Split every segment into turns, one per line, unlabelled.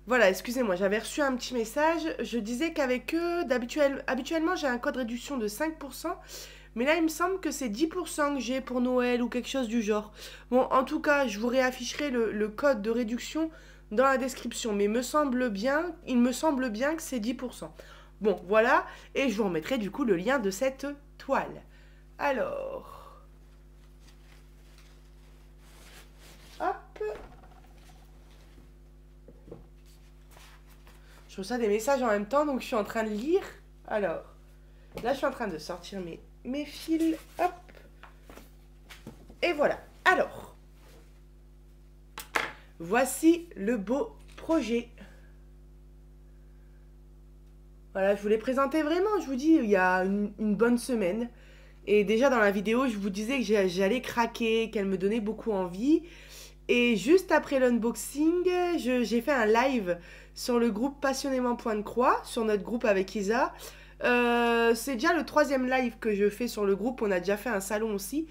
Voilà, excusez-moi, j'avais reçu un petit message. Je disais qu'avec eux, habituellement, j'ai un code réduction de 5%. Mais là, il me semble que c'est 10% que j'ai pour Noël ou quelque chose du genre. Bon, en tout cas, je vous réafficherai le code de réduction dans la description. Mais il me semble bien que c'est 10%. Bon, voilà. Et je vous remettrai du coup le lien de cette toile. Alors, hop. Je reçois des messages en même temps, donc je suis en train de lire. Alors, là, je suis en train de sortir mes fils. Hop. Et voilà. Alors, voici le beau projet. Voilà, je vous l'ai présenté vraiment, je vous dis, il y a une bonne semaine. Et déjà dans la vidéo, je vous disais que j'allais craquer, qu'elle me donnait beaucoup envie. Et juste après l'unboxing, j'ai fait un live sur le groupe Passionnément Point de Croix, sur notre groupe avec Isa. C'est déjà le troisième live que je fais sur le groupe, on a déjà fait un salon aussi.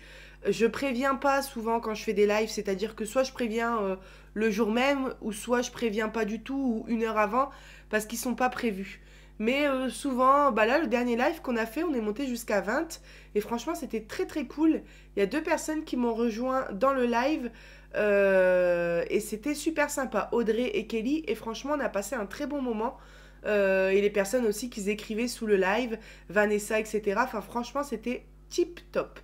Je préviens pas souvent quand je fais des lives, c'est-à-dire que soit je préviens le jour même, ou soit je préviens pas du tout, ou une heure avant, parce qu'ils sont pas prévus. Mais souvent, bah là, le dernier live qu'on a fait, on est monté jusqu'à 20. Et franchement, c'était très très cool. Il y a deux personnes qui m'ont rejoint dans le live. Et c'était super sympa, Audrey et Kelly. Et franchement, on a passé un très bon moment. Et les personnes aussi qui écrivaient sous le live, Vanessa, etc. Enfin, franchement, c'était tip top.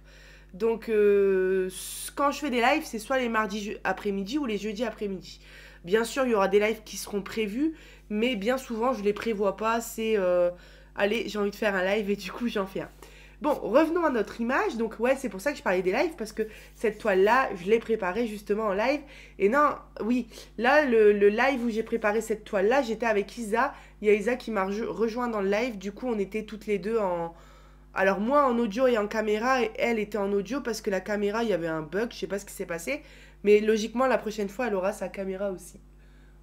Donc, quand je fais des lives, c'est soit les mardis après-midi ou les jeudis après-midi. Bien sûr, il y aura des lives qui seront prévus, mais bien souvent, je les prévois pas. C'est, allez, j'ai envie de faire un live et du coup, j'en fais un. Bon, revenons à notre image. Donc, ouais, c'est pour ça que je parlais des lives, parce que cette toile-là, je l'ai préparée justement en live. Et non, oui, là, le live où j'ai préparé cette toile-là, j'étais avec Isa. Il y a Isa qui m'a rejoint dans le live. Du coup, on était toutes les deux en, alors moi en audio et en caméra, et elle était en audio parce que la caméra, il y avait un bug, je sais pas ce qui s'est passé. Mais logiquement, la prochaine fois, elle aura sa caméra aussi.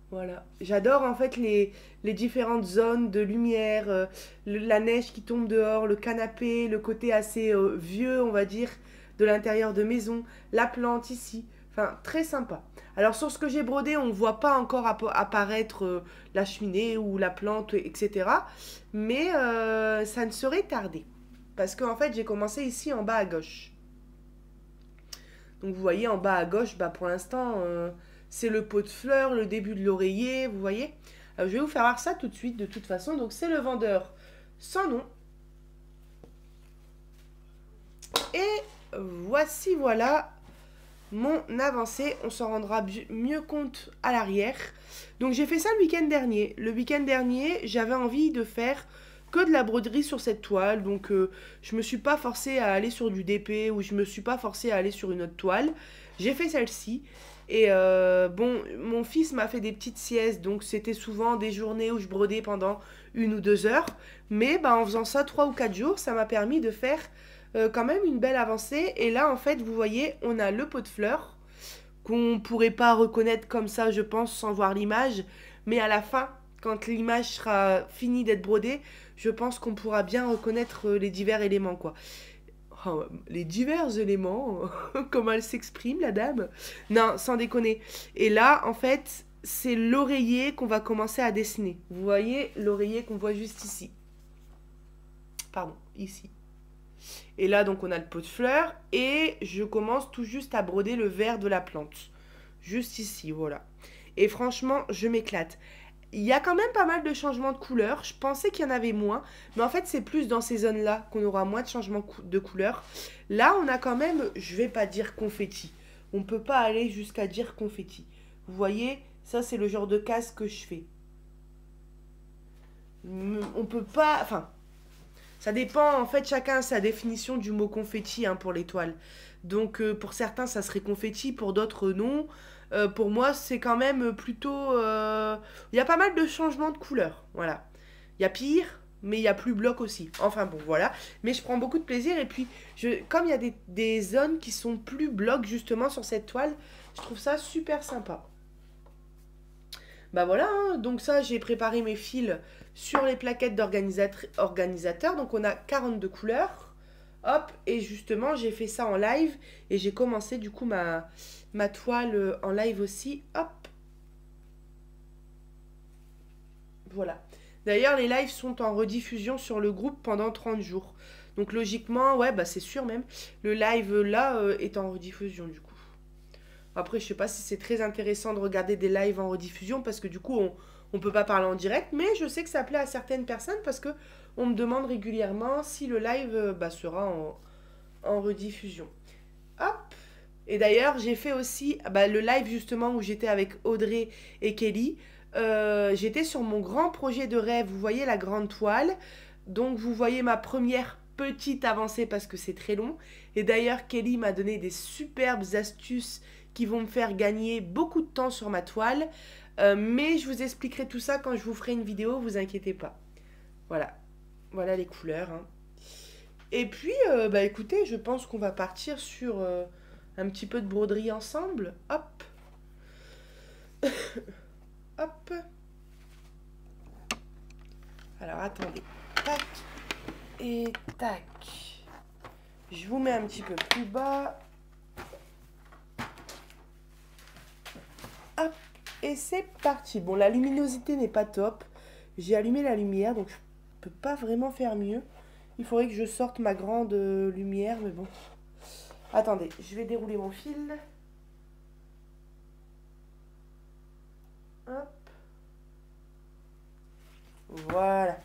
Voilà. J'adore en fait les différentes zones de lumière, la neige qui tombe dehors, le canapé, le côté assez vieux, on va dire, de l'intérieur de maison, la plante ici. Enfin, très sympa. Alors sur ce que j'ai brodé, on ne voit pas encore apparaître la cheminée ou la plante, etc. Mais ça ne saurait tarder. Parce qu'en fait, j'ai commencé ici en bas à gauche. Donc vous voyez en bas à gauche, bah, pour l'instant, c'est le pot de fleurs, le début de l'oreiller, vous voyez. Je vais vous faire voir ça tout de suite de toute façon. Donc c'est le vendeur sans nom. Et voici voilà mon avancée. On s'en rendra mieux compte à l'arrière. Donc j'ai fait ça le week-end dernier. Le week-end dernier, j'avais envie de faire que de la broderie sur cette toile. Donc je me suis pas forcée à aller sur du DP ou je me suis pas forcée à aller sur une autre toile. J'ai fait celle-ci. Et bon, mon fils m'a fait des petites siestes, donc c'était souvent des journées où je brodais pendant 1 ou 2 heures. Mais bah, en faisant ça 3 ou 4 jours, ça m'a permis de faire quand même une belle avancée. Et là, en fait, vous voyez, on a le pot de fleurs qu'on ne pourrait pas reconnaître comme ça, je pense, sans voir l'image. Mais à la fin, quand l'image sera finie d'être brodée, je pense qu'on pourra bien reconnaître les divers éléments, quoi. Oh, les divers éléments, comment elle s'exprime, la dame. Non, sans déconner. Et là, en fait, c'est l'oreiller qu'on va commencer à dessiner. Vous voyez l'oreiller qu'on voit juste ici. Pardon, ici. Et là, donc, on a le pot de fleurs. Et je commence tout juste à broder le vert de la plante. Juste ici, voilà. Et franchement, je m'éclate. Il y a quand même pas mal de changements de couleurs. Je pensais qu'il y en avait moins. Mais en fait, c'est plus dans ces zones-là qu'on aura moins de changements de couleurs. Là, on a quand même, je vais pas dire confetti. On peut pas aller jusqu'à dire confetti. Vous voyez, ça, c'est le genre de casse que je fais. On peut pas... Enfin, ça dépend, en fait, chacun a sa définition du mot confetti hein, pour l'étoile. Donc, pour certains, ça serait confetti, pour d'autres, non. Pour moi, c'est quand même plutôt... Il y a pas mal de changements de couleurs, voilà. Il y a pire, mais il y a plus bloc aussi. Enfin bon, voilà. Mais je prends beaucoup de plaisir. Et puis, comme il y a des zones qui sont plus blocs, justement, sur cette toile, je trouve ça super sympa. Bah voilà, hein. Donc ça, j'ai préparé mes fils sur les plaquettes d'organisateur. Donc on a 42 couleurs. Hop, et justement, j'ai fait ça en live. Et j'ai commencé du coup ma toile en live aussi. Hop. Voilà. D'ailleurs, les lives sont en rediffusion sur le groupe pendant 30 jours. Donc logiquement, ouais, bah c'est sûr même, le live là est en rediffusion du coup. Après, je sais pas si c'est très intéressant de regarder des lives en rediffusion parce que du coup, on peut pas parler en direct, mais je sais que ça plaît à certaines personnes parce que on me demande régulièrement si le live bah, sera en rediffusion. Hop. Et d'ailleurs, j'ai fait aussi bah, le live justement où j'étais avec Audrey et Kelly. J'étais sur mon grand projet de rêve. Vous voyez la grande toile. Donc, vous voyez ma première petite avancée parce que c'est très long. Et d'ailleurs, Kelly m'a donné des superbes astuces qui vont me faire gagner beaucoup de temps sur ma toile. Mais je vous expliquerai tout ça quand je vous ferai une vidéo, vous inquiétez pas. Voilà. Voilà les couleurs, hein. Et puis, bah écoutez, je pense qu'on va partir sur un petit peu de broderie ensemble. Hop, hop. Alors attendez. Tac et tac. Je vous mets un petit peu plus bas. Hop, et c'est parti. Bon, la luminosité n'est pas top. J'ai allumé la lumière, donc je peux pas vraiment faire mieux. Il faudrait que je sorte ma grande lumière, mais bon. Attendez, je vais dérouler mon fil. Hop. Voilà.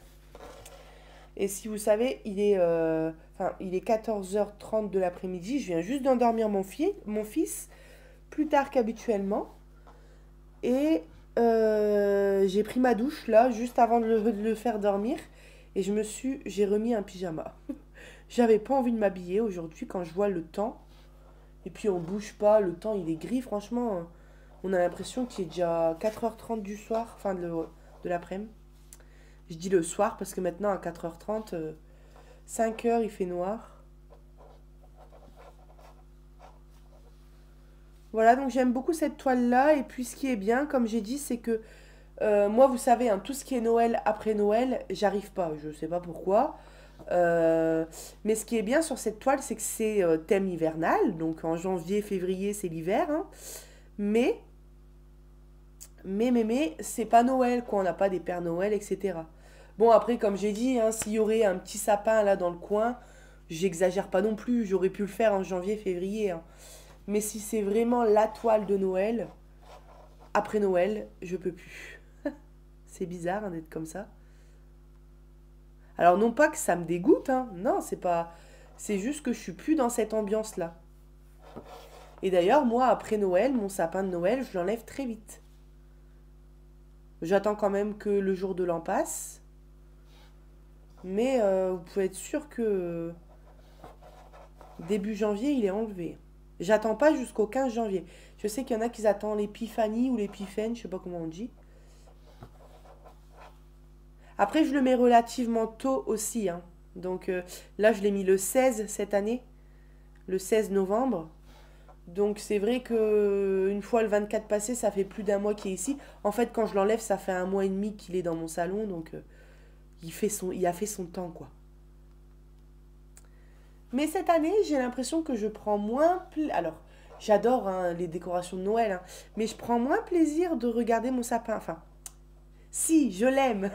Et si vous savez, il est 14h30 de l'après-midi. Je viens juste d'endormir mon fils, plus tard qu'habituellement. Et j'ai pris ma douche là, juste avant de le faire dormir. Et j'ai remis un pyjama. J'avais pas envie de m'habiller aujourd'hui quand je vois le temps. Et puis on bouge pas, le temps il est gris, franchement. On a l'impression qu'il est déjà 4h30 du soir, enfin de l'après-midi. Je dis le soir parce que maintenant à 4h30, 5h il fait noir. Voilà, donc j'aime beaucoup cette toile-là. Et puis ce qui est bien, comme j'ai dit, c'est que moi, vous savez, hein, tout ce qui est Noël après Noël, j'arrive pas. Je sais pas pourquoi. Mais ce qui est bien sur cette toile, c'est que c'est thème hivernal. Donc en janvier, février, c'est l'hiver, hein. Mais, c'est pas Noël, quoi. On n'a pas des Pères Noël, etc. Bon, après, comme j'ai dit, hein, s'il y aurait un petit sapin là dans le coin, j'exagère pas non plus. J'aurais pu le faire en janvier, février, hein. Mais si c'est vraiment la toile de Noël, après Noël, je peux plus. C'est bizarre hein, d'être comme ça. Alors non pas que ça me dégoûte, hein. Non, c'est pas. C'est juste que je suis plus dans cette ambiance-là. Et d'ailleurs, moi, après Noël, mon sapin de Noël, je l'enlève très vite. J'attends quand même que le jour de l'an passe. Mais vous pouvez être sûr que début janvier, il est enlevé. J'attends pas jusqu'au 15 janvier. Je sais qu'il y en a qui attendent l'épiphanie ou l'épiphène, je sais pas comment on dit. Après, je le mets relativement tôt aussi, hein. Donc là, je l'ai mis le 16 cette année, le 16 novembre. Donc c'est vrai que une fois le 24 passé, ça fait plus d'un mois qu'il est ici. En fait, quand je l'enlève, ça fait un mois et demi qu'il est dans mon salon, donc il a fait son temps, quoi. Mais cette année, j'ai l'impression que je prends Alors, j'adore hein, les décorations de Noël, hein, mais je prends moins plaisir de regarder mon sapin. Enfin, si, je l'aime.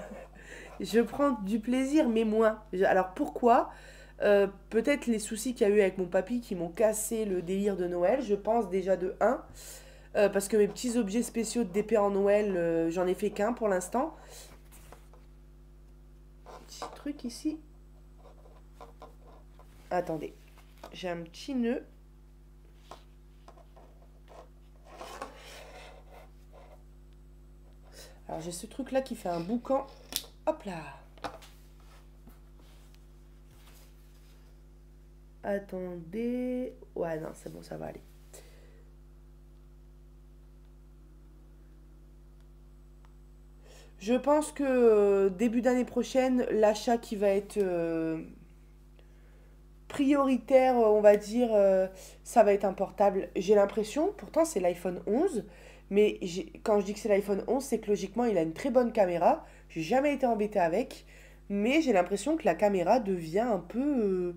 Je prends du plaisir, mais moins. Alors pourquoi peut-être les soucis qu'il y a eu avec mon papy qui m'ont cassé le délire de Noël, je pense déjà de un. Parce que mes petits objets spéciaux d'épée en Noël, j'en ai fait qu'un pour l'instant. Petit truc ici. Attendez, j'ai un petit nœud. Alors j'ai ce truc là qui fait un boucan. Hop là. Attendez. Ouais, non, c'est bon, ça va aller. Je pense que début d'année prochaine, l'achat qui va être prioritaire, on va dire, ça va être un portable. J'ai l'impression, pourtant c'est l'iPhone 11, mais quand je dis que c'est l'iPhone 11, c'est que logiquement il a une très bonne caméra. J'ai jamais été embêtée avec, mais j'ai l'impression que la caméra devient un peu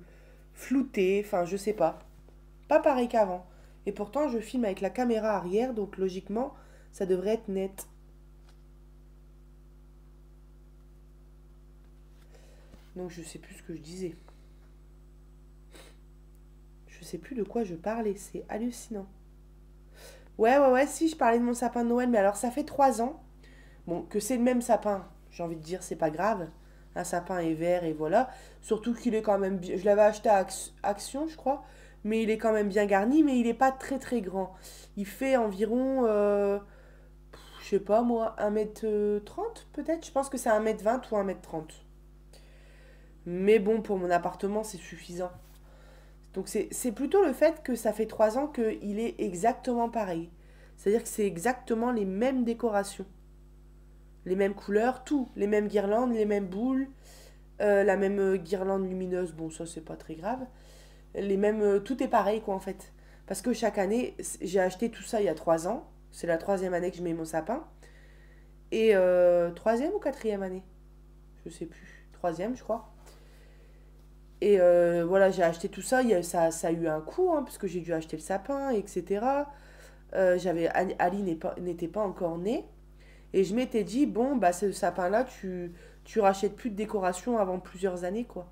floutée, enfin je sais pas. Pas pareil qu'avant. Et pourtant je filme avec la caméra arrière, donc logiquement ça devrait être net. Donc je sais plus ce que je disais. Je sais plus de quoi je parlais, c'est hallucinant. Ouais, si, je parlais de mon sapin de Noël, mais alors ça fait 3 ans. Bon, que c'est le même sapin, j'ai envie de dire, c'est pas grave. Un sapin est vert et voilà. Surtout qu'il est quand même bien. Je l'avais acheté à Action, je crois. Mais il est quand même bien garni, mais il est pas très très grand. Il fait environ, je sais pas moi, 1 m 30 peut-être. Je pense que c'est 1 m 20 ou 1 m 30. Mais bon, pour mon appartement, c'est suffisant. Donc c'est plutôt le fait que ça fait 3 ans qu'il est exactement pareil. C'est-à-dire que c'est exactement les mêmes décorations. Les mêmes couleurs, tout. Les mêmes guirlandes, les mêmes boules, la même guirlande lumineuse, bon ça c'est pas très grave. Les mêmes, tout est pareil quoi en fait. Parce que chaque année, j'ai acheté tout ça il y a 3 ans. C'est la troisième année que je mets mon sapin. Et troisième ou quatrième année? Je sais plus. Troisième je crois. Et voilà, j'ai acheté tout ça. Ça a eu un coût, hein, parce que j'ai dû acheter le sapin, etc. Ali n'était pas encore née. Et je m'étais dit, bon, bah ce sapin-là, tu rachètes plus de décoration avant plusieurs années, quoi.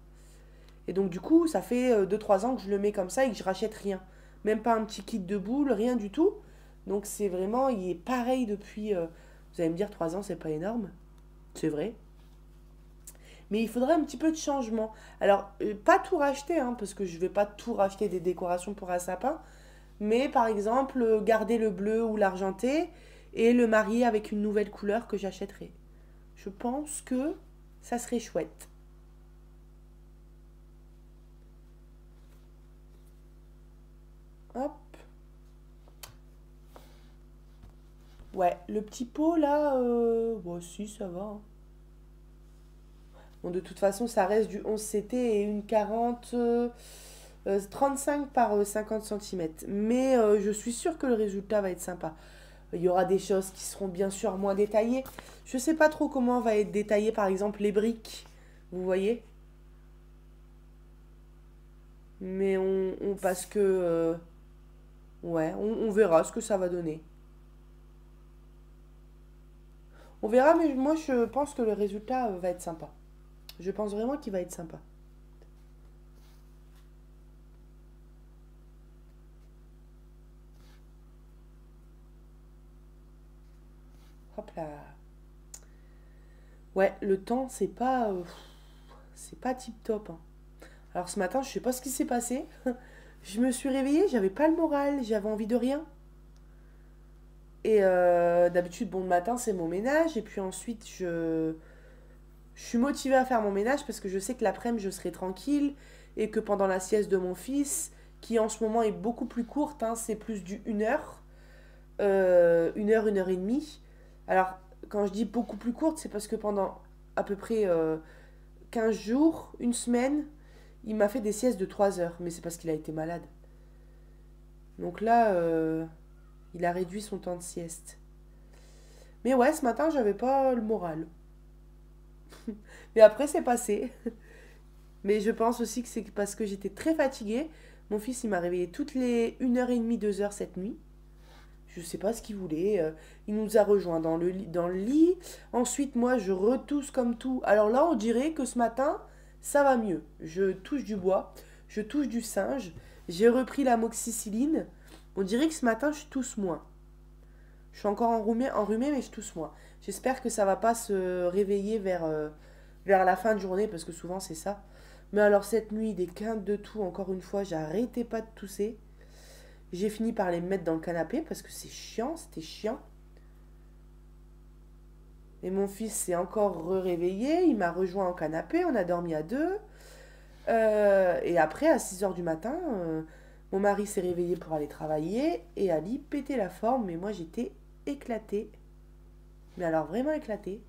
Et donc, du coup, ça fait 2 3 ans que je le mets comme ça et que je rachète rien. Même pas un petit kit de boules, rien du tout. Donc, c'est vraiment, il est pareil depuis. Vous allez me dire, 3 ans, c'est pas énorme. C'est vrai. Mais il faudrait un petit peu de changement. Alors, pas tout racheter, hein, parce que je vais pas tout racheter des décorations pour un sapin. Mais par exemple, garder le bleu ou l'argenté et le marier avec une nouvelle couleur que j'achèterai. Je pense que ça serait chouette. Hop. Ouais, le petit pot là, bon, si, ça va, hein. Bon, de toute façon, ça reste du 11 CT et une 40, 35 par 50 centimètres. Mais je suis sûre que le résultat va être sympa. Il y aura des choses qui seront bien sûr moins détaillées. Je sais pas trop comment va être détaillé par exemple les briques. Vous voyez? Mais parce que ouais, on verra ce que ça va donner. On verra, mais moi je pense que le résultat va être sympa. Je pense vraiment qu'il va être sympa. Hop là. Ouais, le temps c'est pas tip top, hein. Alors ce matin, je sais pas ce qui s'est passé. Je me suis réveillée, j'avais pas le moral, j'avais envie de rien. Et d'habitude, bon, le matin, c'est mon ménage. Et puis ensuite, je suis motivée à faire mon ménage parce que je sais que l'après-midi, je serai tranquille. Et que pendant la sieste de mon fils, qui en ce moment est beaucoup plus courte, hein, c'est plus du 1 heure, 1 heure et demie. Alors, quand je dis beaucoup plus courte, c'est parce que pendant à peu près 15 jours, une semaine, il m'a fait des siestes de 3 heures. Mais c'est parce qu'il a été malade. Donc là, il a réduit son temps de sieste. Mais ouais, ce matin, j'avais pas le moral. Mais après, c'est passé. Mais je pense aussi que c'est parce que j'étais très fatiguée. Mon fils, il m'a réveillée toutes les 1 heure et demie, 2 heures cette nuit. Je sais pas ce qu'il voulait. Il nous a rejoints dans le lit. Ensuite, moi, je retousse comme tout. Alors là, on dirait que ce matin, ça va mieux. Je touche du bois, je touche du singe. J'ai repris la moxicilline. On dirait que ce matin, je tousse moins. Je suis encore enrhumée, mais je tousse moins. J'espère que ça va pas se réveiller vers la fin de journée, parce que souvent c'est ça. Mais alors cette nuit, des quintes de toux, encore une fois, j'arrêtais pas de tousser. J'ai fini par les mettre dans le canapé, parce que c'est chiant, c'était chiant. Et mon fils s'est encore réveillé, il m'a rejoint en canapé, on a dormi à deux. Et après, à 6 heures du matin, mon mari s'est réveillé pour aller travailler, et Ali pétait la forme, mais moi j'étais éclatée. Mais alors vraiment éclatée.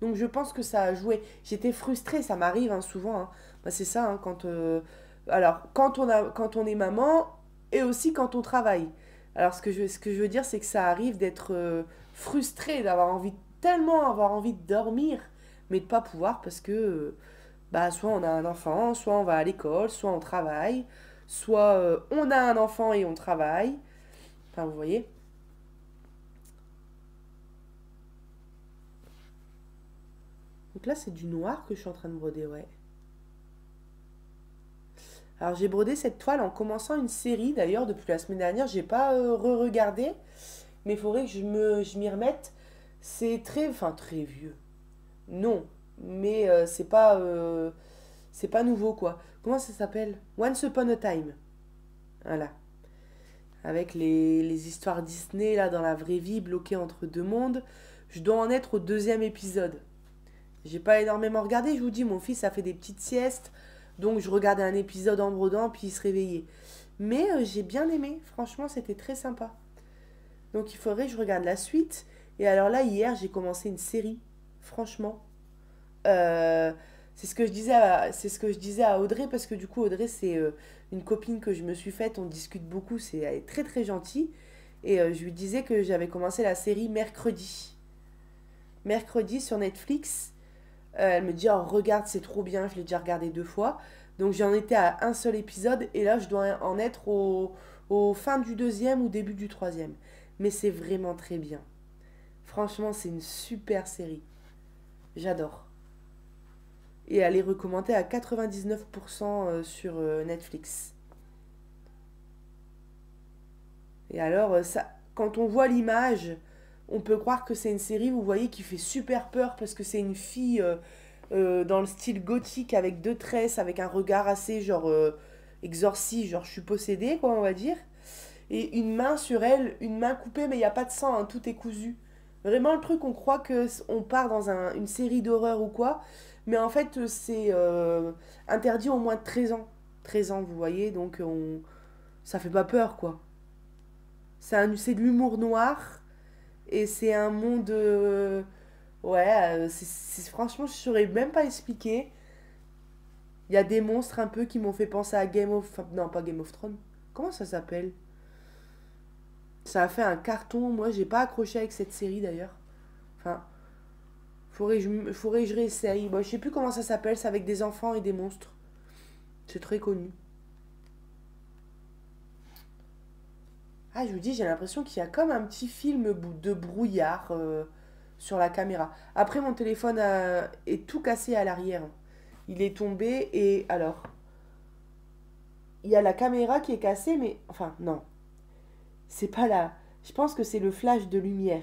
Donc je pense que ça a joué. J'étais frustrée, ça m'arrive, hein, souvent, hein. Bah, c'est ça, hein, alors, quand on est maman et aussi quand on travaille. Alors ce que je veux dire, c'est que ça arrive d'être frustrée, tellement avoir envie de dormir, mais de pas pouvoir parce que bah, soit on a un enfant, soit on va à l'école, soit on travaille, soit on a un enfant et on travaille. Enfin, vous voyez. Donc Donc là, c'est du noir que je suis en train de broder, ouais. Alors j'ai brodé cette toile en commençant une série, d'ailleurs, depuis la semaine dernière. J'ai pas re-regardé, mais il faudrait que je m'y remette. C'est très, enfin très vieux. Non, mais c'est pas nouveau, quoi. Comment ça s'appelle? Once Upon a Time. Voilà. Avec les histoires Disney, là, dans la vraie vie, bloquées entre deux mondes. Je dois en être au deuxième épisode. J'ai pas énormément regardé, je vous dis, mon fils a fait des petites siestes, donc je regardais un épisode en brodant, puis il se réveillait. Mais j'ai bien aimé, franchement, c'était très sympa. Donc il faudrait que je regarde la suite. Et alors là, hier, j'ai commencé une série, franchement. Euh, c'est ce que je disais à Audrey, parce que du coup, Audrey, c'est une copine que je me suis faite, on discute beaucoup, elle est très très gentille. Et je lui disais que j'avais commencé la série mercredi. Mercredi sur Netflix. Elle me dit, oh, regarde, c'est trop bien, je l'ai déjà regardé 2 fois. Donc j'en étais à un seul épisode et là je dois en être au fin du deuxième ou début du troisième. Mais c'est vraiment très bien. Franchement, c'est une super série. J'adore. Et elle est recommandée à 99% sur Netflix. Et alors, quand on voit l'image, on peut croire que c'est une série, vous voyez, qui fait super peur parce que c'est une fille dans le style gothique avec deux tresses, avec un regard assez genre exorciste, genre je suis possédée, quoi, on va dire. Et une main sur elle, une main coupée, mais il n'y a pas de sang, hein, tout est cousu. Vraiment le truc, on croit que on part dans une série d'horreur ou quoi, mais en fait c'est interdit au moins de 13 ans. 13 ans, vous voyez, donc ça fait pas peur, quoi. C'est de l'humour noir et c'est un monde... ouais, franchement, je saurais même pas expliquer. Il y a des monstres un peu qui m'ont fait penser à Game of... enfin, non, pas Game of Thrones. Comment ça s'appelle? Ça a fait un carton. Moi, j'ai pas accroché avec cette série d'ailleurs. Enfin, faudrait que je réessaye. Bon, je sais plus comment ça s'appelle. C'est avec des enfants et des monstres. C'est très connu. Ah, je vous dis, j'ai l'impression qu'il y a comme un petit film de brouillard sur la caméra. Après, mon téléphone est tout cassé à l'arrière. Il est tombé et alors, il y a la caméra qui est cassée, mais enfin, non, c'est pas là. Je pense que c'est le flash de lumière.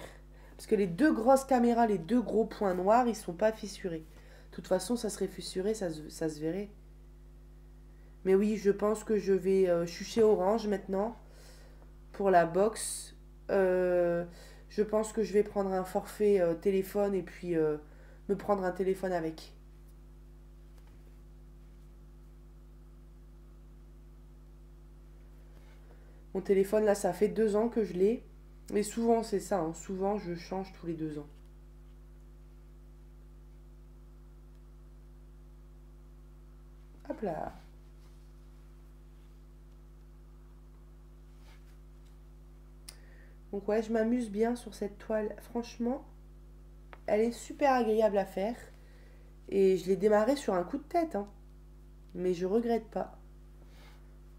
Parce que les deux grosses caméras, les deux gros points noirs, ils sont pas fissurés. De toute façon, ça serait fissuré, ça se verrait. Mais oui, je pense que je suis chez Orange maintenant pour la box. Euh, je pense que je vais prendre un forfait téléphone et puis me prendre un téléphone avec. Mon téléphone, là, ça fait 2 ans que je l'ai. Mais souvent, c'est ça, hein. Souvent, je change tous les 2 ans. Hop là. Donc ouais, je m'amuse bien sur cette toile. Franchement, elle est super agréable à faire. Et je l'ai démarrée sur un coup de tête, hein. Mais je regrette pas.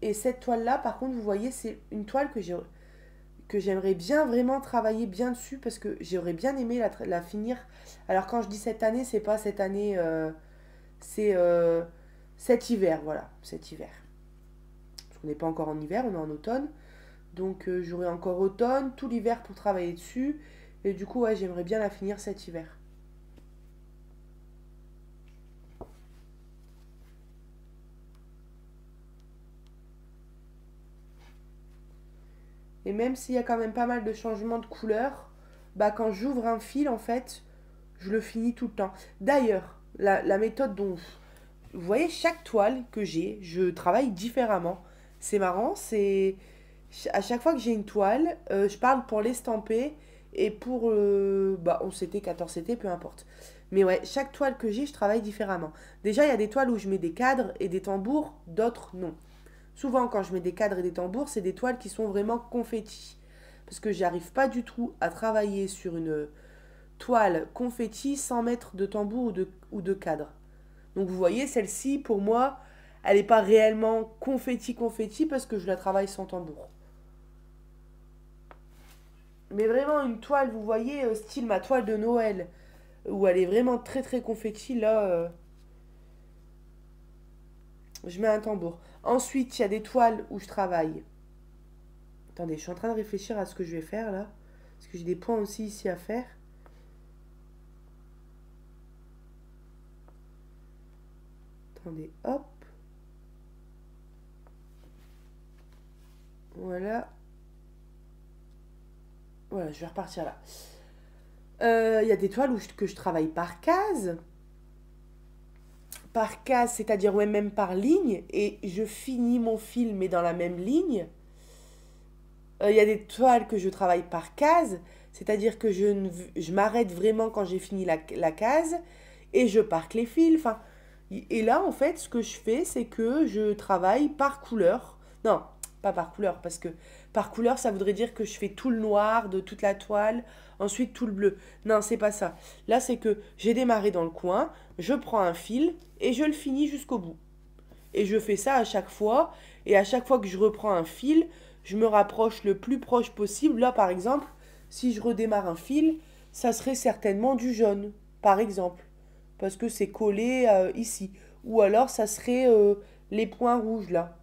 Et cette toile-là, par contre, vous voyez, c'est une toile que j'aimerais bien vraiment travailler bien dessus parce que j'aurais bien aimé la finir. Alors quand je dis cette année, c'est pas cette année, c'est cet hiver, voilà, cet hiver. Parce qu'on n'est pas encore en hiver, on est en automne. Donc j'aurai encore automne, tout l'hiver pour travailler dessus. Et du coup, ouais, j'aimerais bien la finir cet hiver. Et même s'il y a quand même pas mal de changements de couleur, bah quand j'ouvre un fil, en fait, je le finis tout le temps. D'ailleurs, la méthode dont... Vous voyez, chaque toile que j'ai, je travaille différemment. C'est marrant, c'est... À chaque fois que j'ai une toile, je parle pour l'estamper et pour... bah, 11CT, 14CT, peu importe. Mais ouais, chaque toile que j'ai, je travaille différemment. Déjà, il y a des toiles où je mets des cadres et des tambours, d'autres non. Souvent, quand je mets des cadres et des tambours, c'est des toiles qui sont vraiment confetti. Parce que j'arrive pas du tout à travailler sur une toile confetti sans mettre de tambour ou de cadre. Donc vous voyez, celle-ci, pour moi, elle n'est pas réellement confetti parce que je la travaille sans tambour. Mais vraiment une toile, vous voyez, style ma toile de Noël. où elle est vraiment très très confetti, là, je mets un tambour. Ensuite, il y a des toiles où je travaille. Attendez, je suis en train de réfléchir à ce que je vais faire là. Parce que j'ai des points aussi ici à faire. Attendez, hop. Voilà. Voilà, je vais repartir là. Il y a des toiles que je travaille par case. Par case, c'est-à-dire ouais, même par ligne. Et je finis mon fil, mais dans la même ligne. Il y a des toiles que je travaille par case. C'est-à-dire que je m'arrête vraiment quand j'ai fini la case. Et je parque les fils. Enfin, et là, en fait, ce que je fais, c'est que je travaille par couleur. Non, pas par couleur, parce que par couleur, ça voudrait dire que je fais tout le noir de toute la toile, ensuite tout le bleu. Non, c'est pas ça. Là, c'est que j'ai démarré dans le coin, je prends un fil et je le finis jusqu'au bout. Et je fais ça à chaque fois. Et à chaque fois que je reprends un fil, je me rapproche le plus proche possible. Là, par exemple, si je redémarre un fil, ça serait certainement du jaune, par exemple parce que c'est collé ici. Ou alors ça serait les points rouges là.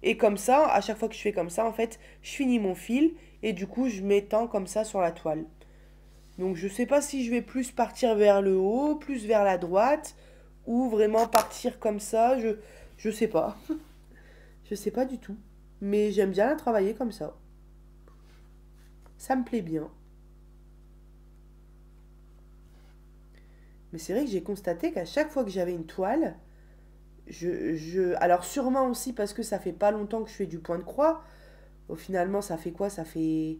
Et comme ça, à chaque fois que je fais comme ça, en fait, je finis mon fil et du coup je m'étends comme ça sur la toile. Donc je sais pas si je vais plus partir vers le haut, plus vers la droite, ou vraiment partir comme ça, je sais pas. Je sais pas du tout. Mais j'aime bien la travailler comme ça. Ça me plaît bien. Mais c'est vrai que j'ai constaté qu'à chaque fois que j'avais une toile, alors sûrement aussi parce que ça fait pas longtemps que je fais du point de croix. Au finalement, ça fait quoi? Ça fait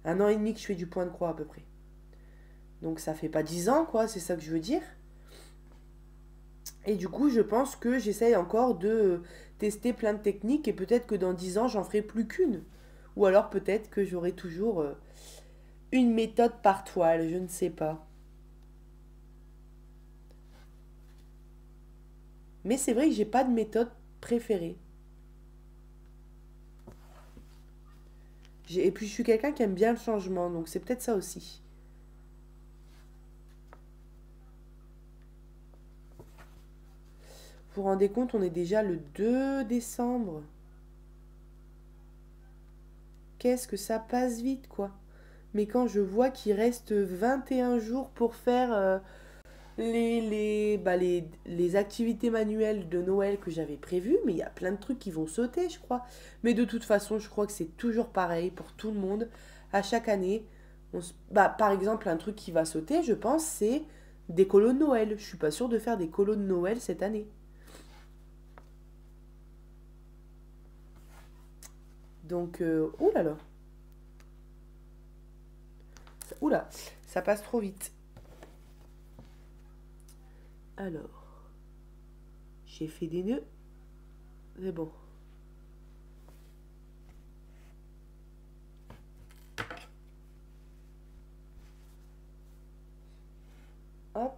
1 an et demi que je fais du point de croix à peu près. Donc ça fait pas 10 ans, quoi, c'est ça que je veux dire. Et du coup, je pense que j'essaye encore de tester plein de techniques et peut-être que dans 10 ans, j'en ferai plus qu'une. Ou alors peut-être que j'aurai toujours une méthode par toile, je ne sais pas. Mais c'est vrai que j'ai pas de méthode préférée. Et puis je suis quelqu'un qui aime bien le changement, donc c'est peut-être ça aussi. Vous vous rendez compte, on est déjà le 2 décembre. Qu'est-ce que ça passe vite, quoi. Mais quand je vois qu'il reste 21 jours pour faire les activités manuelles de Noël que j'avais prévues, mais il y a plein de trucs qui vont sauter, je crois. Mais de toute façon, je crois que c'est toujours pareil pour tout le monde. À chaque année, par exemple, un truc qui va sauter, je pense, c'est des colos de Noël. Je suis pas sûre de faire des colos de Noël cette année. Donc, ouh là là, oula, ça passe trop vite. Alors, j'ai fait des nœuds, c'est bon. Hop.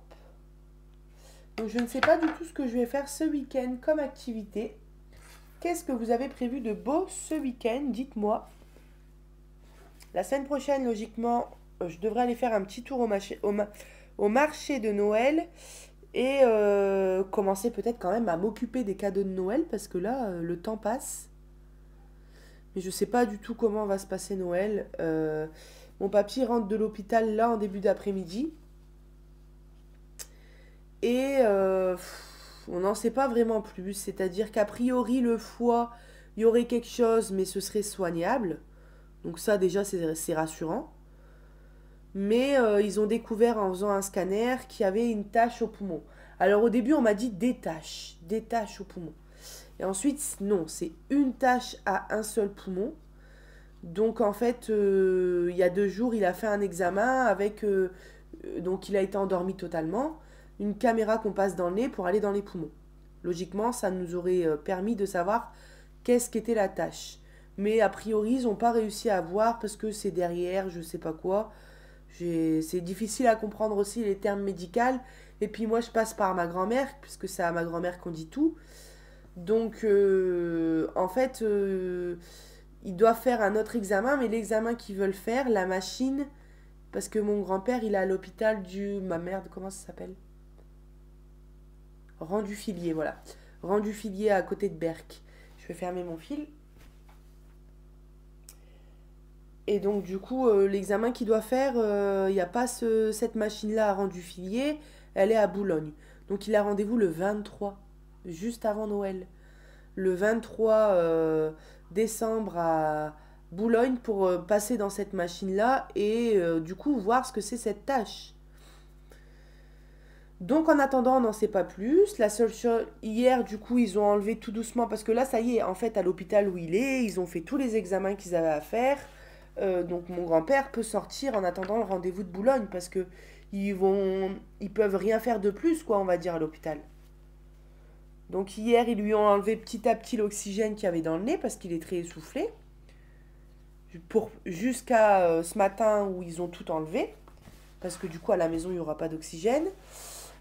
Donc, je ne sais pas du tout ce que je vais faire ce week-end comme activité. Qu'est-ce que vous avez prévu de beau ce week-end? Dites-moi. La semaine prochaine, logiquement, je devrais aller faire un petit tour au marché de Noël et commencer peut-être quand même à m'occuper des cadeaux de Noël parce que là, le temps passe. Mais je sais pas du tout comment va se passer Noël. Mon papy rentre de l'hôpital là en début d'après-midi et on n'en sait pas vraiment plus. C'est-à-dire qu'a priori, le foie, il y aurait quelque chose, mais ce serait soignable. Donc ça déjà c'est rassurant. Mais ils ont découvert en faisant un scanner qu'il y avait une tache au poumon. Alors au début on m'a dit des taches au poumon. Et ensuite non, c'est une tache à un seul poumon. Donc en fait il y a 2 jours il a fait un examen avec donc il a été endormi totalement, une caméra qu'on passe dans le nez pour aller dans les poumons. Logiquement ça nous aurait permis de savoir qu'est-ce qu'était la tache. Mais a priori ils n'ont pas réussi à voir parce que c'est derrière, je sais pas quoi. C'est difficile à comprendre aussi les termes médicaux. Et puis moi, je passe par ma grand-mère, puisque c'est à ma grand-mère qu'on dit tout. Donc, en fait, ils doivent faire un autre examen, mais l'examen qu'ils veulent faire, la machine Parce que mon grand-père, il est à l'hôpital du... Ma merde, comment ça s'appelle? Rendu-Filier, voilà. Rendu-Filier à côté de Berck. Je vais fermer mon fil. Et donc, du coup, l'examen qu'il doit faire, il n'y a pas cette machine-là à Rendu-Filier. Elle est à Boulogne. Donc, il a rendez-vous le 23, juste avant Noël. Le 23 décembre à Boulogne pour passer dans cette machine-là et du coup voir ce que c'est cette tâche. Donc en attendant, on n'en sait pas plus. La seule chose, hier, du coup, ils ont enlevé tout doucement, parce que là, ça y est, en fait, à l'hôpital où il est, ils ont fait tous les examens qu'ils avaient à faire. Donc mon grand-père peut sortir en attendant le rendez-vous de Boulogne, parce que ils peuvent rien faire de plus, quoi, on va dire, à l'hôpital. Donc hier, ils lui ont enlevé petit à petit l'oxygène qu'il y avait dans le nez, parce qu'il est très essoufflé. Jusqu'à ce matin où ils ont tout enlevé, parce que du coup, à la maison, il n'y aura pas d'oxygène.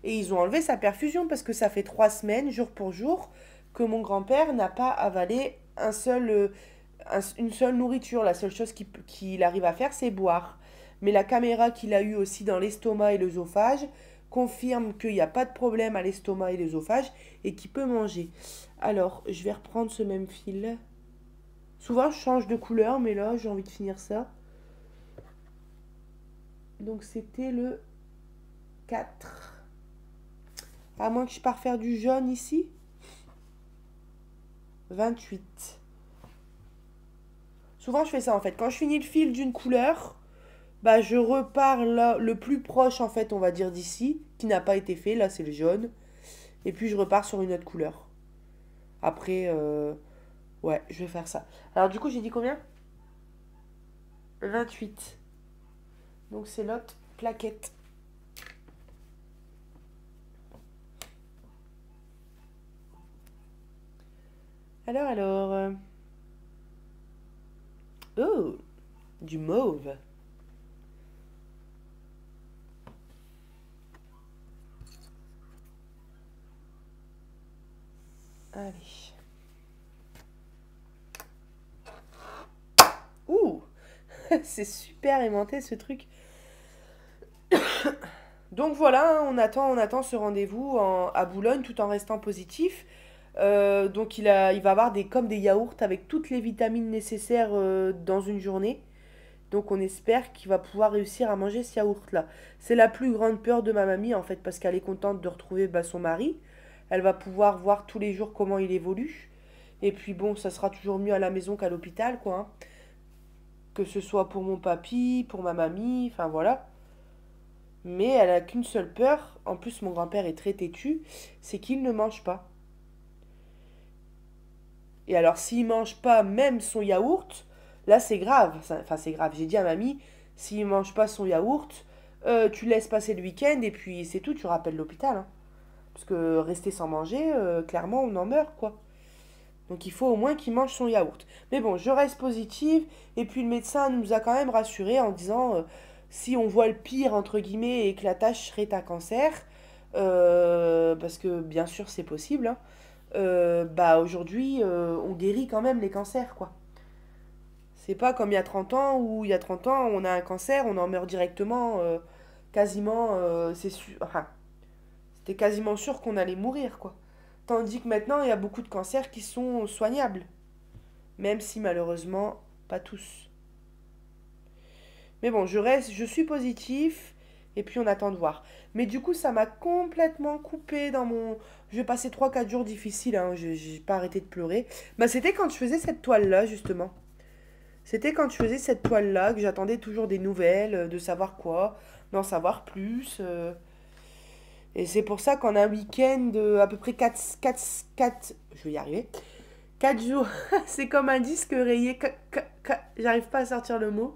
Et ils ont enlevé sa perfusion parce que ça fait 3 semaines, jour pour jour, que mon grand-père n'a pas avalé une seule nourriture. La seule chose qu'il arrive à faire, c'est boire. Mais la caméra qu'il a eue aussi dans l'estomac et l'œsophage confirme qu'il n'y a pas de problème à l'estomac et l'œsophage et qu'il peut manger. Alors, je vais reprendre ce même fil. Souvent, je change de couleur, mais là, j'ai envie de finir ça. Donc, c'était le 4. À moins que je parte faire du jaune ici. 28. Souvent, je fais ça, en fait. Quand je finis le fil d'une couleur, bah, je repars là, le plus proche, en fait, on va dire d'ici, qui n'a pas été fait. Là, c'est le jaune. Et puis, je repars sur une autre couleur. Après, ouais, je vais faire ça. Alors, du coup, j'ai dit combien? 28. Donc, c'est l'autre plaquette. Alors. Oh, du mauve. Allez. Ouh, c'est super aimanté ce truc. Donc voilà, on attend ce rendez-vous à Boulogne tout en restant positif. Donc il va avoir comme des yaourts avec toutes les vitamines nécessaires dans une journée. Donc on espère qu'il va pouvoir réussir à manger ce yaourt-là. C'est la plus grande peur de ma mamie en fait parce qu'elle est contente de retrouver son mari. Elle va pouvoir voir tous les jours comment il évolue. Et puis bon, ça sera toujours mieux à la maison qu'à l'hôpital quoi, hein. Que ce soit pour mon papy, pour ma mamie, enfin voilà. Mais elle a qu'une seule peur, en plus mon grand-père est très têtu, c'est qu'il ne mange pas. Et alors s'il mange pas même son yaourt, là c'est grave. Enfin c'est grave, j'ai dit à mamie, s'il mange pas son yaourt, tu laisses passer le week-end et puis c'est tout, tu rappelles l'hôpital, hein. Parce que rester sans manger, clairement on en meurt quoi. Donc il faut au moins qu'il mange son yaourt. Mais bon, je reste positive. Et puis le médecin nous a quand même rassurés en disant si on voit le pire, entre guillemets, et que la tâche serait un cancer, parce que bien sûr c'est possible, hein, bah aujourd'hui on guérit quand même les cancers, quoi. C'est pas comme il y a 30 ans où il y a 30 ans on a un cancer, on en meurt directement, quasiment, enfin, c'était quasiment sûr qu'on allait mourir, quoi. Tandis que maintenant il y a beaucoup de cancers qui sont soignables. Même si malheureusement, pas tous. Mais bon, je suis positif, et puis on attend de voir. Mais du coup, ça m'a complètement coupé dans mon... Je vais passer 3 4 jours difficiles, hein, j'ai pas arrêté de pleurer. Bah c'était quand je faisais cette toile-là, justement. C'était quand je faisais cette toile-là que j'attendais toujours des nouvelles, de savoir quoi, d'en savoir plus. Et c'est pour ça qu'en un week-end, à peu près 4 je vais y arriver, 4 jours, c'est comme un disque rayé. J'arrive pas à sortir le mot.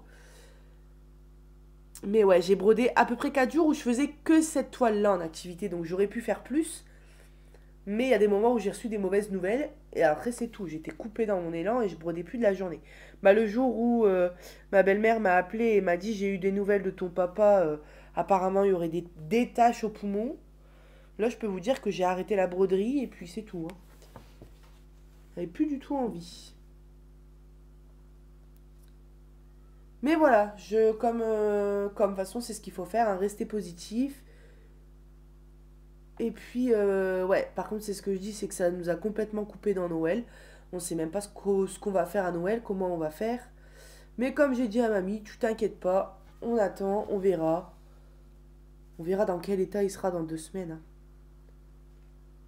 Mais ouais, j'ai brodé à peu près 4 jours où je faisais que cette toile-là en activité. Donc j'aurais pu faire plus. Mais il y a des moments où j'ai reçu des mauvaises nouvelles. Et après, c'est tout. J'étais coupée dans mon élan et je brodais plus de la journée. Bah, le jour où ma belle-mère m'a appelé et m'a dit j'ai eu des nouvelles de ton papa. Apparemment, il y aurait des taches au poumon. Là, je peux vous dire que j'ai arrêté la broderie et puis c'est tout, hein. J'avais plus du tout envie. Mais voilà, comme de toute façon, c'est ce qu'il faut faire, hein, rester positif. Et puis, ouais, par contre, c'est ce que je dis, c'est que ça nous a complètement coupé dans Noël. On sait même pas ce qu'on va faire à Noël, comment on va faire. Mais comme j'ai dit à mamie, tu t'inquiètes pas, on attend, on verra. On verra dans quel état il sera dans 2 semaines, hein.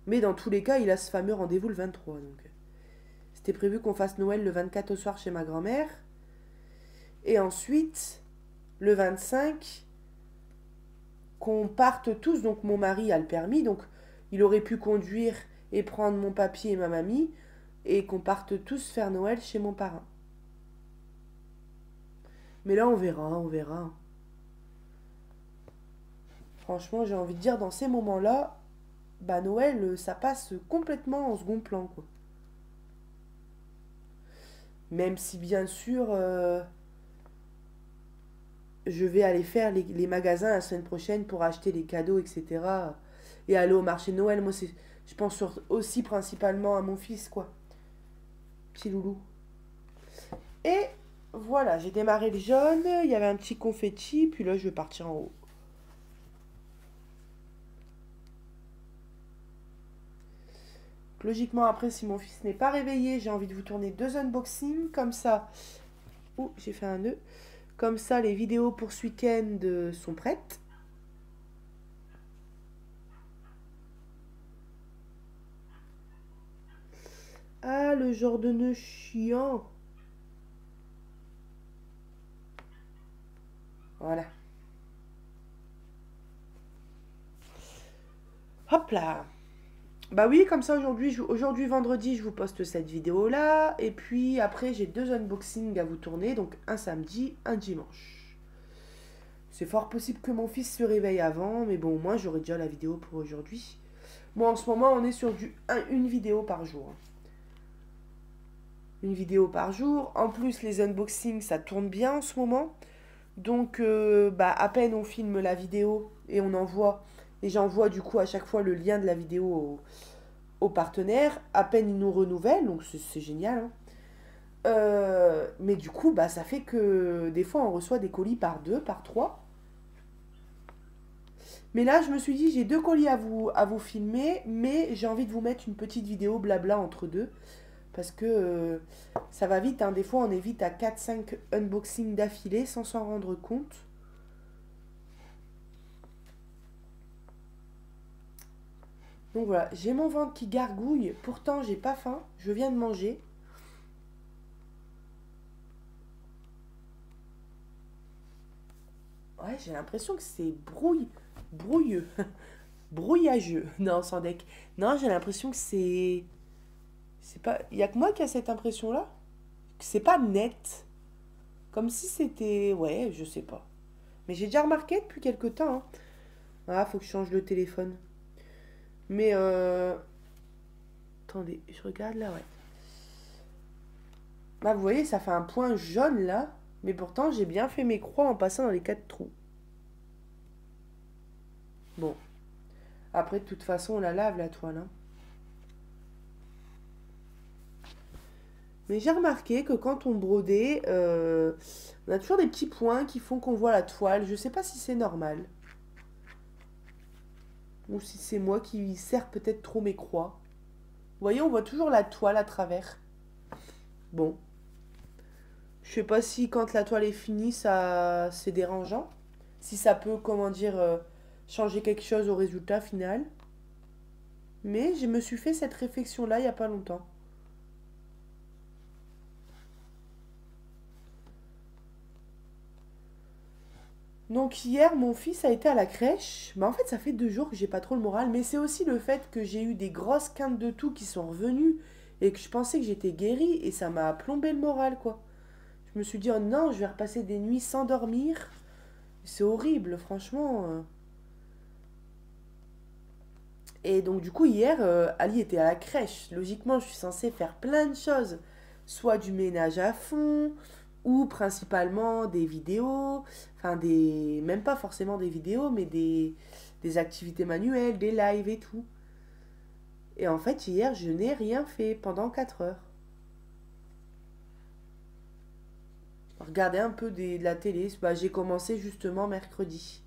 Mais dans tous les cas, il a ce fameux rendez-vous le 23. Donc, c'était prévu qu'on fasse Noël le 24 au soir chez ma grand-mère. Et ensuite, le 25, qu'on parte tous. Donc, mon mari a le permis. Donc, il aurait pu conduire et prendre mon papier et ma mamie. Et qu'on parte tous faire Noël chez mon parrain. Mais là, on verra, on verra. Franchement, j'ai envie de dire, dans ces moments-là, bah Noël, ça passe complètement en second plan, quoi. Même si, bien sûr, je vais aller faire les magasins la semaine prochaine pour acheter les cadeaux, etc. Et aller au marché de Noël. Moi, je pense aussi principalement à mon fils, quoi. Petit loulou. Et voilà, j'ai démarré le jaune. Il y avait un petit confetti. Puis là, je vais partir en haut. Logiquement, après, si mon fils n'est pas réveillé, j'ai envie de vous tourner 2 unboxings. Comme ça. Ouh, j'ai fait un nœud. Comme ça, les vidéos pour ce week-end sont prêtes. Ah, le genre de nœud chiant. Voilà. Hop là. Bah oui, comme ça aujourd'hui vendredi, je vous poste cette vidéo là. Et puis après, j'ai 2 unboxings à vous tourner. Donc un samedi, un dimanche. C'est fort possible que mon fils se réveille avant. Mais bon, au moins j'aurai déjà la vidéo pour aujourd'hui. Bon, en ce moment, on est sur une vidéo par jour. Une vidéo par jour. En plus, les unboxings, ça tourne bien en ce moment. Donc, bah, à peine on filme la vidéo et on envoie. Et j'envoie du coup à chaque fois le lien de la vidéo au partenaire. À peine ils nous renouvellent, donc c'est génial, hein. Mais du coup, bah, ça fait que des fois on reçoit des colis par 2, par 3. Mais là, je me suis dit, j'ai 2 colis à vous filmer, mais j'ai envie de vous mettre une petite vidéo blabla entre deux. Parce que ça va vite, hein. Des fois, on est vite à 4-5 unboxings d'affilée sans s'en rendre compte. Donc voilà, j'ai mon ventre qui gargouille. Pourtant, j'ai pas faim. Je viens de manger. Ouais, j'ai l'impression que c'est brouilleux. Brouillageux. Non, sans deck. Non, j'ai l'impression que c'est pas. Il y a que moi qui a cette impression-là. Que c'est pas net. Comme si c'était. Ouais, je sais pas. Mais j'ai déjà remarqué depuis quelques temps, hein. Ah, faut que je change le téléphone. Mais attendez, je regarde là, ouais. Là, vous voyez, ça fait un point jaune là. Mais pourtant, j'ai bien fait mes croix en passant dans les 4 trous. Bon. Après, de toute façon, on la lave la toile, hein. Mais j'ai remarqué que quand on brodait, on a toujours des petits points qui font qu'on voit la toile. Je sais pas si c'est normal. Ou si c'est moi qui serre peut-être trop mes croix. Vous voyez, on voit toujours la toile à travers. Bon. Je sais pas si quand la toile est finie, ça c'est dérangeant. Si ça peut, comment dire, changer quelque chose au résultat final. Mais je me suis fait cette réflexion-là il n'y a pas longtemps. Donc hier, mon fils a été à la crèche. Bah en fait, ça fait 2 jours que j'ai pas trop le moral. Mais c'est aussi le fait que j'ai eu des grosses quintes de toux qui sont revenues et que je pensais que j'étais guérie et ça m'a plombé le moral, quoi. Je me suis dit, oh non, je vais repasser des nuits sans dormir. C'est horrible, franchement. Et donc, du coup, hier, Ali était à la crèche. Logiquement, je suis censée faire plein de choses. Soit du ménage à fond, ou principalement des vidéos. Enfin, même pas forcément des vidéos, mais des activités manuelles, des lives et tout. Et en fait, hier, je n'ai rien fait pendant 4 heures. regarder un peu de la télé. Bah, j'ai commencé justement mercredi.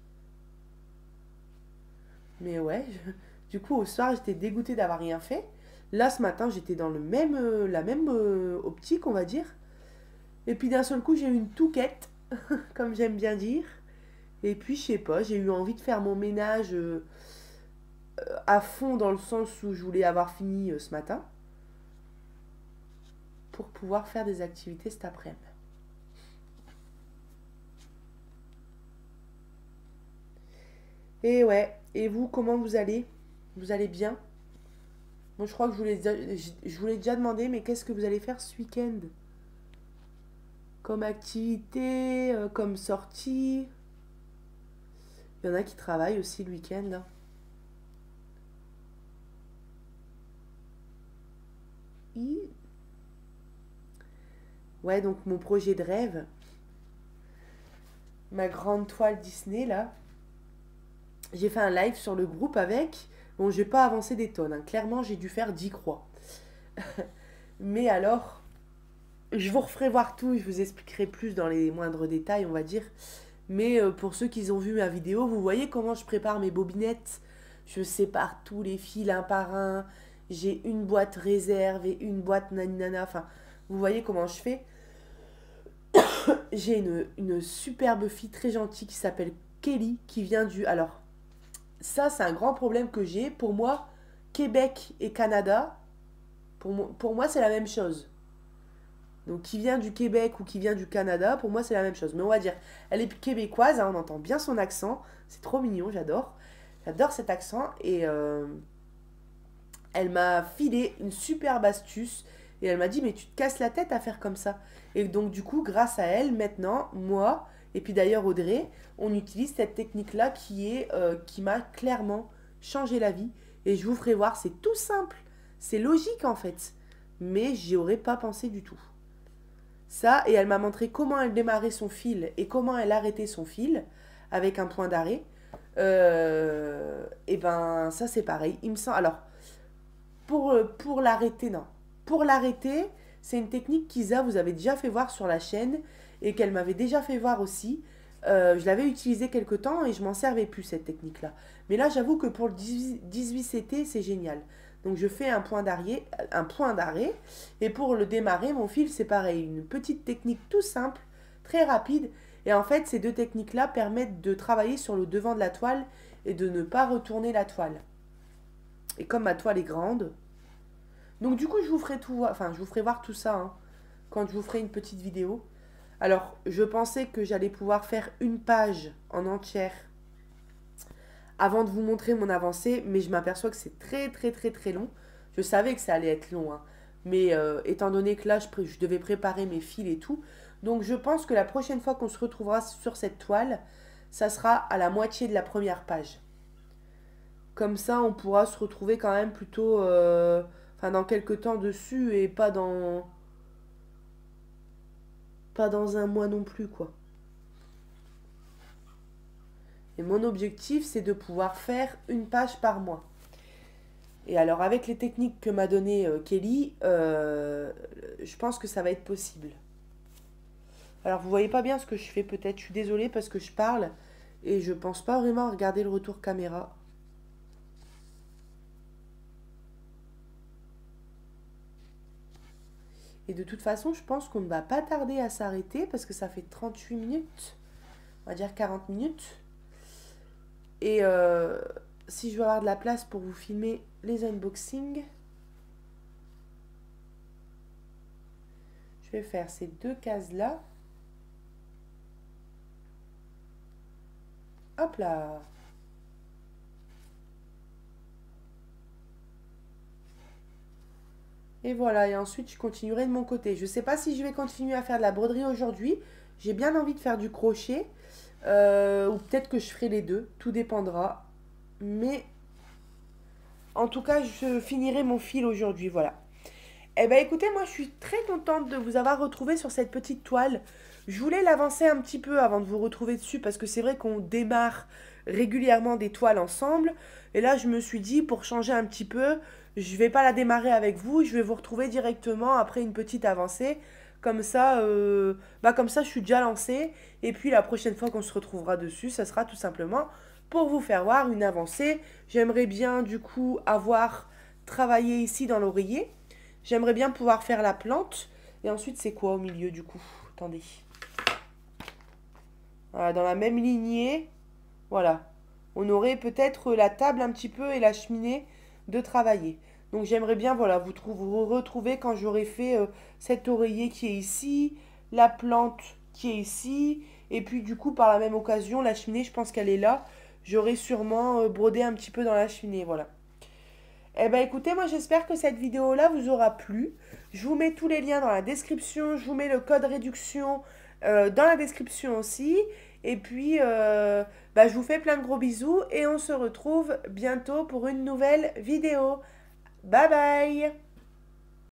Mais ouais, du coup, au soir, j'étais dégoûtée d'avoir rien fait. Là, ce matin, j'étais dans la même optique, on va dire. Et puis d'un seul coup, j'ai eu une touquette, comme j'aime bien dire. Et puis, je sais pas, j'ai eu envie de faire mon ménage à fond dans le sens où je voulais avoir fini ce matin pour pouvoir faire des activités cet après-midi. Et ouais, et vous, comment vous allez? Vous allez bien? Moi, je crois que je vous l'ai déjà demandé, mais qu'est-ce que vous allez faire ce week-end? Comme activité, comme sortie? Il y en a qui travaillent aussi le week-end, hein. I- Ouais, donc mon projet de rêve, ma grande toile Disney, là, j'ai fait un live sur le groupe avec. Bon, j'ai pas avancé des tonnes, hein. Clairement, j'ai dû faire 10 croix. Mais alors, je vous referai voir tout, je vous expliquerai plus dans les moindres détails, on va dire. Mais pour ceux qui ont vu ma vidéo, vous voyez comment je prépare mes bobinettes. Je sépare tous les fils un par un. J'ai une boîte réserve et une boîte naninana. Enfin, vous voyez comment je fais. J'ai une superbe fille très gentille qui s'appelle Kelly, qui vient du... Alors, ça, c'est un grand problème que j'ai. Pour moi, Québec et Canada, pour moi, c'est la même chose. Donc, qui vient du Québec ou qui vient du Canada, pour moi, c'est la même chose. Mais on va dire, elle est québécoise, hein, on entend bien son accent. C'est trop mignon, j'adore. J'adore cet accent. Et elle m'a filé une superbe astuce. Et elle m'a dit, mais tu te casses la tête à faire comme ça. Et donc, du coup, grâce à elle, maintenant, moi, et puis d'ailleurs Audrey, on utilise cette technique-là qui m'a clairement changé la vie. Et je vous ferai voir, c'est tout simple. C'est logique en fait. Mais j'y aurais pas pensé du tout. Ça, et elle m'a montré comment elle démarrait son fil et comment elle arrêtait son fil avec un point d'arrêt. Et ben, ça c'est pareil. Il me semble. Alors, pour l'arrêter, non. Pour l'arrêter, c'est une technique qu'Isa vous avez déjà fait voir sur la chaîne et qu'elle m'avait déjà fait voir aussi. Je l'avais utilisée quelque temps et je m'en servais plus cette technique-là. Mais là, j'avoue que pour le 18CT, c'est génial. Donc je fais un point d'arrêt et pour le démarrer, mon fil, c'est pareil. Une petite technique tout simple, très rapide. Et en fait, ces deux techniques-là permettent de travailler sur le devant de la toile et de ne pas retourner la toile. Et comme ma toile est grande, donc du coup, je vous ferai voir tout ça hein, quand je vous ferai une petite vidéo. Alors, je pensais que j'allais pouvoir faire une page en entière avant de vous montrer mon avancée, mais je m'aperçois que c'est très très très très long. Je savais que ça allait être long, hein, mais étant donné que là, je devais préparer mes fils et tout, donc je pense que la prochaine fois qu'on se retrouvera sur cette toile, ça sera à la moitié de la première page. Comme ça, on pourra se retrouver quand même plutôt dans quelques temps dessus et pas dans un mois non plus, quoi. Et mon objectif, c'est de pouvoir faire une page par mois. Et alors, avec les techniques que m'a donné Kelly, je pense que ça va être possible. Alors, vous voyez pas bien ce que je fais peut-être. Je suis désolée parce que je parle et je pense pas vraiment regarder le retour caméra. Et de toute façon, je pense qu'on ne va pas tarder à s'arrêter parce que ça fait 38 minutes. On va dire 40 minutes. Et si je veux avoir de la place pour vous filmer les unboxings, je vais faire ces deux cases-là. Hop là! Et voilà, et ensuite je continuerai de mon côté. Je ne sais pas si je vais continuer à faire de la broderie aujourd'hui. J'ai bien envie de faire du crochet. Ou peut-être que je ferai les deux. Tout dépendra. Mais en tout cas, je finirai mon fil aujourd'hui. Voilà. Eh bien écoutez, moi je suis très contente de vous avoir retrouvé sur cette petite toile. Je voulais l'avancer un petit peu avant de vous retrouver dessus parce que c'est vrai qu'on démarre régulièrement des toiles ensemble. Et là, je me suis dit, pour changer un petit peu, je ne vais pas la démarrer avec vous. Je vais vous retrouver directement après une petite avancée. Comme ça, je suis déjà lancée. Et puis la prochaine fois qu'on se retrouvera dessus, ça sera tout simplement pour vous faire voir une avancée. J'aimerais bien du coup avoir travaillé ici dans l'oreiller. J'aimerais bien pouvoir faire la plante. Et ensuite, c'est quoi au milieu du coup? Attendez. Voilà, dans la même lignée. Voilà. On aurait peut-être la table un petit peu et la cheminée de travailler. Donc j'aimerais bien voilà, vous retrouver quand j'aurai fait cet oreiller qui est ici, la plante qui est ici, et puis du coup par la même occasion, la cheminée, je pense qu'elle est là. J'aurai sûrement brodé un petit peu dans la cheminée, voilà. Eh ben écoutez, moi j'espère que cette vidéo-là vous aura plu. Je vous mets tous les liens dans la description, je vous mets le code réduction dans la description aussi. Et puis, je vous fais plein de gros bisous et on se retrouve bientôt pour une nouvelle vidéo. Bye bye!